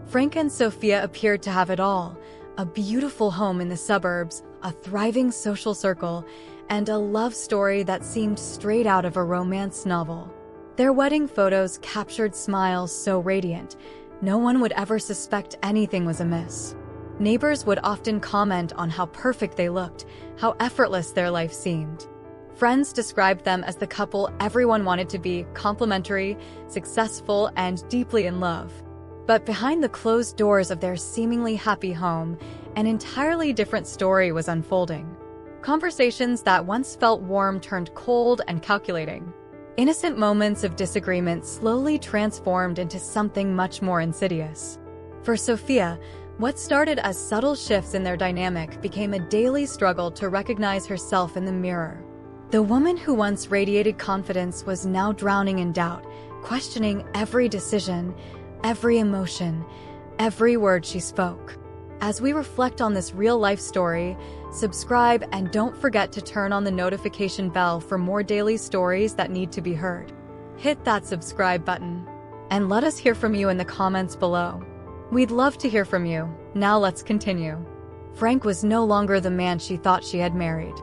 Frank and Sophia appeared to have it all: a beautiful home in the suburbs, a thriving social circle, and a love story that seemed straight out of a romance novel. Their wedding photos captured smiles so radiant, no one would ever suspect anything was amiss. Neighbors would often comment on how perfect they looked, how effortless their life seemed. Friends described them as the couple everyone wanted to be: complimentary, successful, and deeply in love. But behind the closed doors of their seemingly happy home, an entirely different story was unfolding. Conversations that once felt warm turned cold and calculating. Innocent moments of disagreement slowly transformed into something much more insidious. For Sophia, what started as subtle shifts in their dynamic became a daily struggle to recognize herself in the mirror. The woman who once radiated confidence was now drowning in doubt, questioning every decision, every emotion, every word she spoke. As we reflect on this real-life story, subscribe and don't forget to turn on the notification bell for more daily stories that need to be heard. Hit that subscribe button, and let us hear from you in the comments below. We'd love to hear from you. Now let's continue. Frank was no longer the man she thought she had married.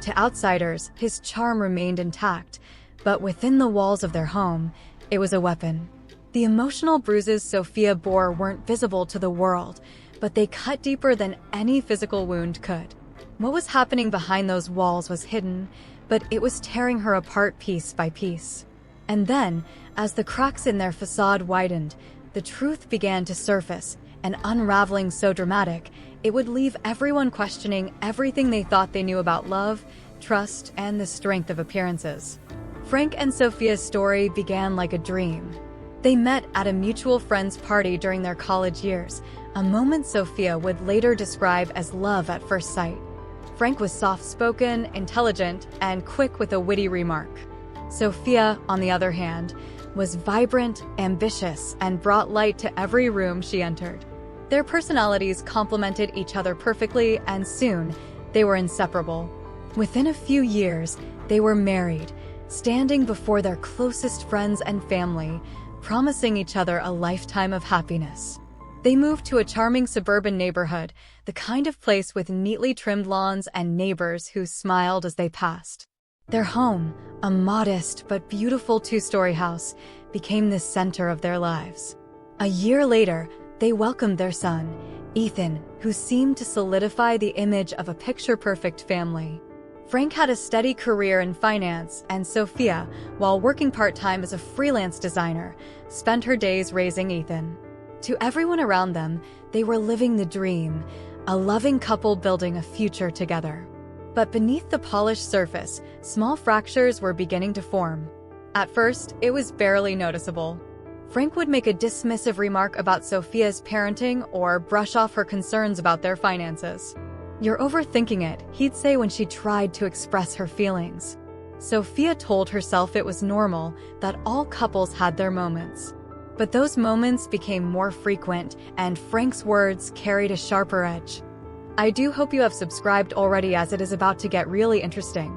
To outsiders, his charm remained intact, but within the walls of their home, it was a weapon. The emotional bruises Sophia bore weren't visible to the world, but they cut deeper than any physical wound could. What was happening behind those walls was hidden, but it was tearing her apart piece by piece. And then, as the cracks in their facade widened, the truth began to surface, an unraveling so dramatic, it would leave everyone questioning everything they thought they knew about love, trust, and the strength of appearances. Frank and Sophia's story began like a dream. They met at a mutual friend's party during their college years, a moment Sophia would later describe as love at first sight. Frank was soft-spoken, intelligent, and quick with a witty remark. Sophia, on the other hand, was vibrant, ambitious, and brought light to every room she entered. Their personalities complemented each other perfectly, and soon, they were inseparable. Within a few years, they were married, standing before their closest friends and family, promising each other a lifetime of happiness. They moved to a charming suburban neighborhood, the kind of place with neatly trimmed lawns and neighbors who smiled as they passed. Their home, a modest but beautiful two-story house, became the center of their lives. A year later, they welcomed their son, Ethan, who seemed to solidify the image of a picture-perfect family. Frank had a steady career in finance, and Sophia, while working part-time as a freelance designer, spent her days raising Ethan. To everyone around them, they were living the dream, a loving couple building a future together. But beneath the polished surface, small fractures were beginning to form. At first, it was barely noticeable. Frank would make a dismissive remark about Sophia's parenting or brush off her concerns about their finances. "You're overthinking it," he'd say when she tried to express her feelings. Sophia told herself it was normal, that all couples had their moments. But those moments became more frequent, and Frank's words carried a sharper edge. I do hope you have subscribed already, as it is about to get really interesting.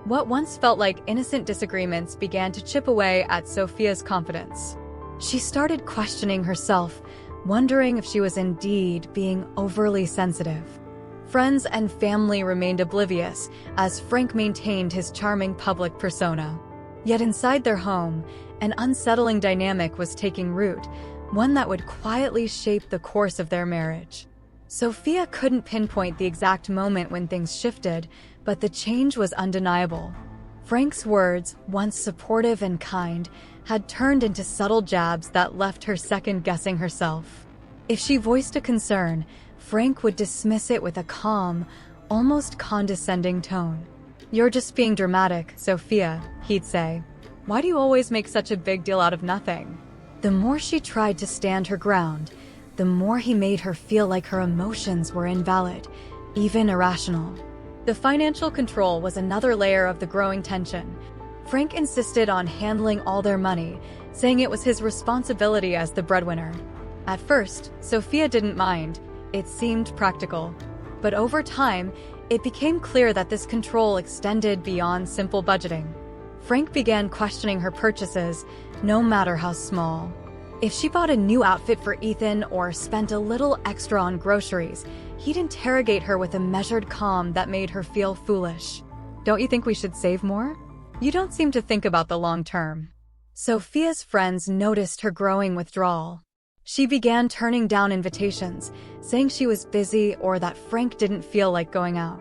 What once felt like innocent disagreements began to chip away at Sophia's confidence. She started questioning herself, wondering if she was indeed being overly sensitive. Friends and family remained oblivious, as Frank maintained his charming public persona. Yet inside their home, an unsettling dynamic was taking root, one that would quietly shape the course of their marriage. Sophia couldn't pinpoint the exact moment when things shifted, but the change was undeniable. Frank's words, once supportive and kind, had turned into subtle jabs that left her second-guessing herself. If she voiced a concern, Frank would dismiss it with a calm, almost condescending tone. "You're just being dramatic, Sophia," he'd say. "Why do you always make such a big deal out of nothing?" The more she tried to stand her ground, the more he made her feel like her emotions were invalid, even irrational. The financial control was another layer of the growing tension. Frank insisted on handling all their money, saying it was his responsibility as the breadwinner. At first, Sophia didn't mind. It seemed practical. But over time, it became clear that this control extended beyond simple budgeting. Frank began questioning her purchases, no matter how small. If she bought a new outfit for Ethan or spent a little extra on groceries, he'd interrogate her with a measured calm that made her feel foolish. Don't you think we should save more? You don't seem to think about the long term. Sophia's friends noticed her growing withdrawal. She began turning down invitations, saying she was busy or that Frank didn't feel like going out.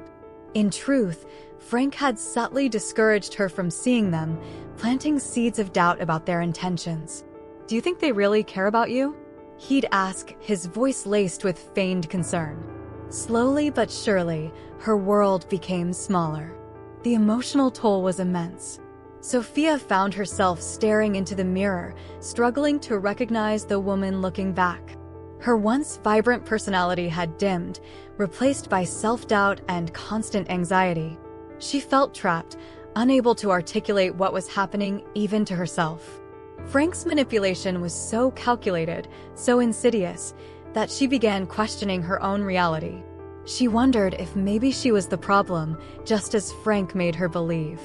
In truth, Frank had subtly discouraged her from seeing them, planting seeds of doubt about their intentions. "Do you think they really care about you?" he'd ask, his voice laced with feigned concern. Slowly but surely, her world became smaller. The emotional toll was immense. Sophia found herself staring into the mirror, struggling to recognize the woman looking back. Her once vibrant personality had dimmed, replaced by self-doubt and constant anxiety. She felt trapped, unable to articulate what was happening even to herself. Frank's manipulation was so calculated, so insidious, that she began questioning her own reality. She wondered if maybe she was the problem, just as Frank made her believe.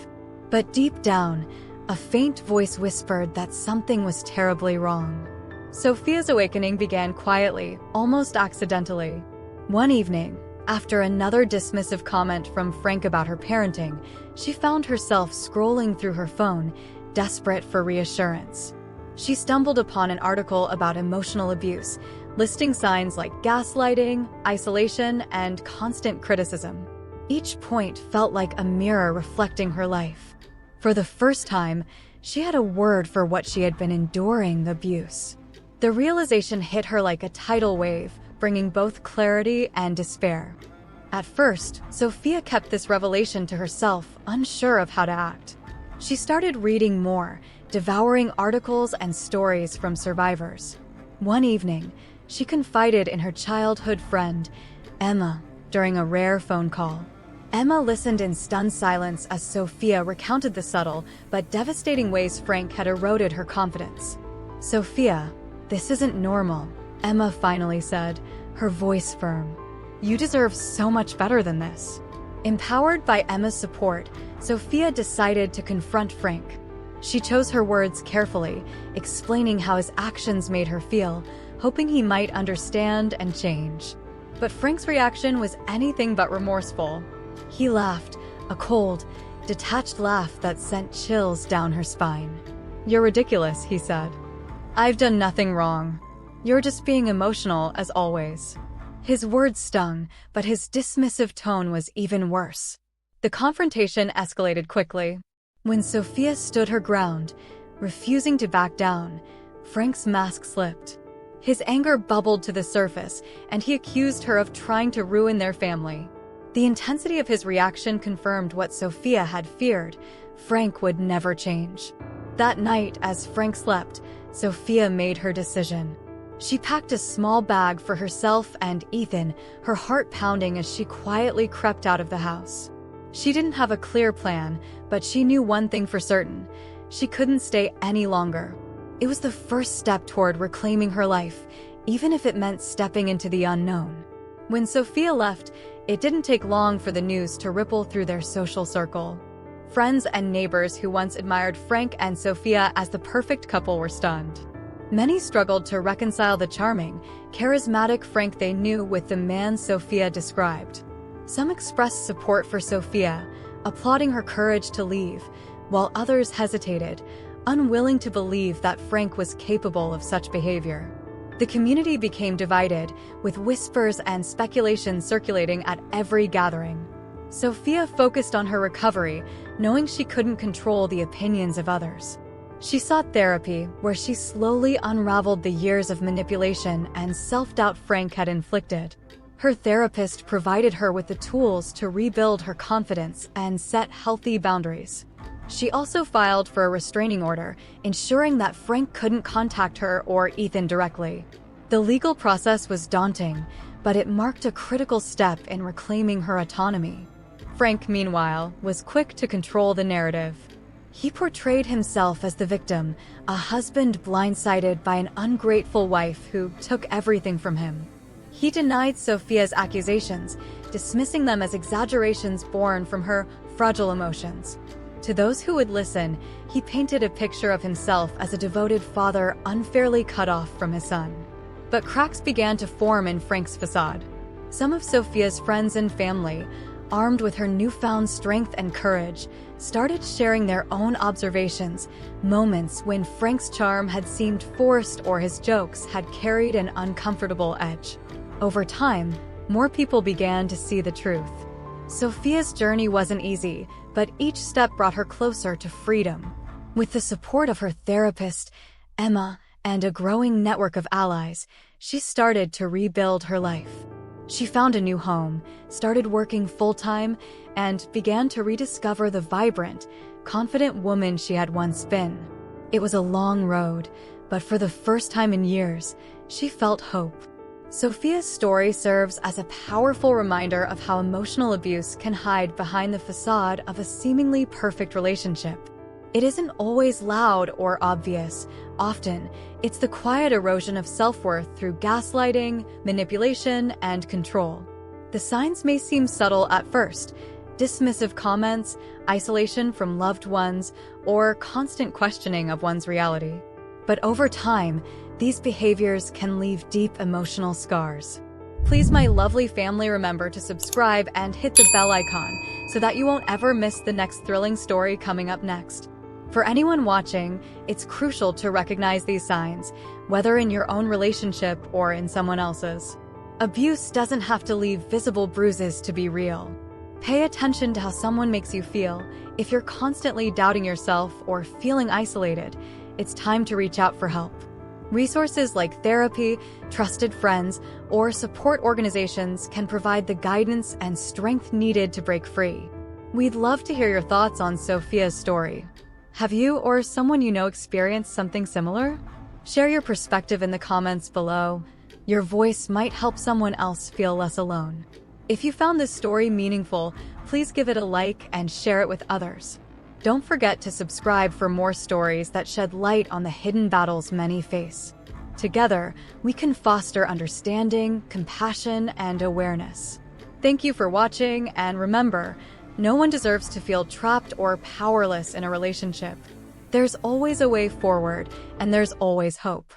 But deep down, a faint voice whispered that something was terribly wrong. Sophia's awakening began quietly, almost accidentally. One evening, after another dismissive comment from Frank about her parenting, she found herself scrolling through her phone, desperate for reassurance. She stumbled upon an article about emotional abuse, listing signs like gaslighting, isolation, and constant criticism. Each point felt like a mirror reflecting her life. For the first time, she had a word for what she had been enduring: abuse. The realization hit her like a tidal wave, bringing both clarity and despair. At first, Sophia kept this revelation to herself, unsure of how to act. She started reading more, devouring articles and stories from survivors. One evening, she confided in her childhood friend, Emma, during a rare phone call. Emma listened in stunned silence as Sophia recounted the subtle but devastating ways Frank had eroded her confidence. "Sophia, this isn't normal," Emma finally said, her voice firm. "You deserve so much better than this." Empowered by Emma's support, Sophia decided to confront Frank. She chose her words carefully, explaining how his actions made her feel, hoping he might understand and change. But Frank's reaction was anything but remorseful. He laughed, a cold, detached laugh that sent chills down her spine. "You're ridiculous," he said. "I've done nothing wrong. You're just being emotional, as always." His words stung, but his dismissive tone was even worse. The confrontation escalated quickly. When Sophia stood her ground, refusing to back down, Frank's mask slipped. His anger bubbled to the surface, and he accused her of trying to ruin their family. The intensity of his reaction confirmed what Sophia had feared: Frank would never change. That night, as Frank slept, Sophia made her decision. She packed a small bag for herself and Ethan, her heart pounding as she quietly crept out of the house. She didn't have a clear plan, but she knew one thing for certain: she couldn't stay any longer. It was the first step toward reclaiming her life, even if it meant stepping into the unknown. When Sophia left, it didn't take long for the news to ripple through their social circle. Friends and neighbors who once admired Frank and Sophia as the perfect couple were stunned. Many struggled to reconcile the charming, charismatic Frank they knew with the man Sophia described. Some expressed support for Sophia, applauding her courage to leave, while others hesitated, unwilling to believe that Frank was capable of such behavior. The community became divided, with whispers and speculation circulating at every gathering. Sophia focused on her recovery, knowing she couldn't control the opinions of others. She sought therapy, where she slowly unraveled the years of manipulation and self-doubt Frank had inflicted. Her therapist provided her with the tools to rebuild her confidence and set healthy boundaries. She also filed for a restraining order, ensuring that Frank couldn't contact her or Ethan directly. The legal process was daunting, but it marked a critical step in reclaiming her autonomy. Frank, meanwhile, was quick to control the narrative. He portrayed himself as the victim, a husband blindsided by an ungrateful wife who took everything from him. He denied Sophia's accusations, dismissing them as exaggerations born from her fragile emotions. To those who would listen, he painted a picture of himself as a devoted father unfairly cut off from his son. But cracks began to form in Frank's facade. Some of Sophia's friends and family, armed with her newfound strength and courage, started sharing their own observations, moments when Frank's charm had seemed forced or his jokes had carried an uncomfortable edge. Over time, more people began to see the truth. Sophia's journey wasn't easy, but each step brought her closer to freedom. With the support of her therapist, Emma, and a growing network of allies, she started to rebuild her life. She found a new home, started working full-time, and began to rediscover the vibrant, confident woman she had once been. It was a long road, but for the first time in years, she felt hope. Sophia's story serves as a powerful reminder of how emotional abuse can hide behind the facade of a seemingly perfect relationship. It isn't always loud or obvious. Often, it's the quiet erosion of self-worth through gaslighting, manipulation, and control. The signs may seem subtle at first: dismissive comments, isolation from loved ones, or constant questioning of one's reality. But over time, these behaviors can leave deep emotional scars. Please, my lovely family, remember to subscribe and hit the bell icon so that you won't ever miss the next thrilling story coming up next. For anyone watching, it's crucial to recognize these signs, whether in your own relationship or in someone else's. Abuse doesn't have to leave visible bruises to be real. Pay attention to how someone makes you feel. If you're constantly doubting yourself or feeling isolated, it's time to reach out for help. Resources like therapy, trusted friends, or support organizations can provide the guidance and strength needed to break free. We'd love to hear your thoughts on Sophia's story. Have you or someone you know experienced something similar? Share your perspective in the comments below. Your voice might help someone else feel less alone. If you found this story meaningful, please give it a like and share it with others. Don't forget to subscribe for more stories that shed light on the hidden battles many face. Together, we can foster understanding, compassion, and awareness. Thank you for watching, and remember, no one deserves to feel trapped or powerless in a relationship. There's always a way forward, and there's always hope.